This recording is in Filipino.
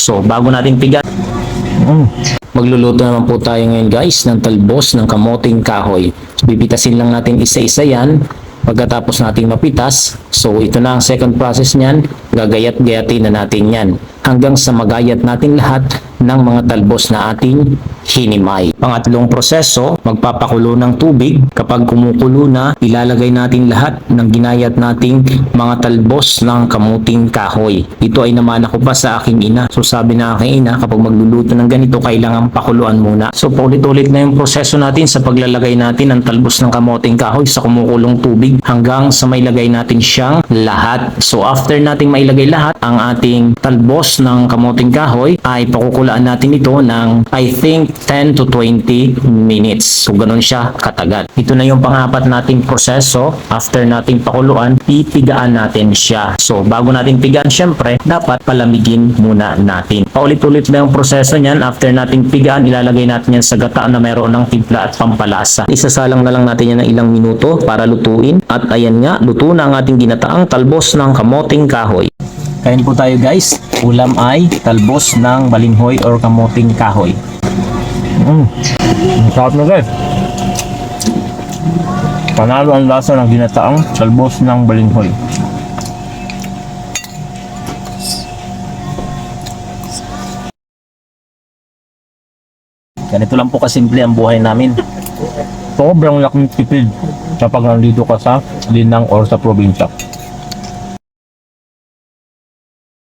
So bago natin piga, magluluto naman po tayo ngayon guys ng talbos ng kamoting kahoy. So, pipitasin lang natin isa-isa yan. Pagkatapos nating mapitas, so ito na ang second process niyan, gagayat-gayatin na natin yan hanggang sa magayat natin lahat ng mga talbos na ating hinimay. Pangatlong proseso, magpapakulo ng tubig. Kapag kumukulo na, ilalagay natin lahat ng ginayat nating mga talbos ng kamuting kahoy. Ito ay namana ko pa sa aking ina. So sabi na aking ina, kapag magluluto ng ganito, kailangan pakuluan muna. So paulit-ulit na yung proseso natin sa paglalagay natin ng talbos ng kamuting kahoy sa kumukulong tubig hanggang sa mailagay natin siyang lahat. So after nating mailagay lahat, ang ating talbos ng kamuting kahoy ay pakukulaan natin ito ng I think 10 to 20 minutes. So ganun siya katagal. Ito na yung pang-apat nating proseso. After nating pakuluan, pipigaan natin siya. So bago natin pigaan, syempre dapat palamigin muna natin. Paulit-ulit na yung proseso niyan. After nating pigaan, ilalagay natin yan sa gata na mayroon ng timpla at pampalasa. Isasalang na lang natin yan ng ilang minuto para lutuin. At ayan nga, luto na ang ating ginataang talbos ng kamoting kahoy. Kain po tayo guys. Ulam ay talbos ng balinghoy or kamoting kahoy. Sarap na guys. Panalo ang lasa ng ginataang talbos ng balinghoy. Ganito lang po kasimple ang buhay namin. Sobrang laking tipid kapag nandito ka sa linang or sa probinsya.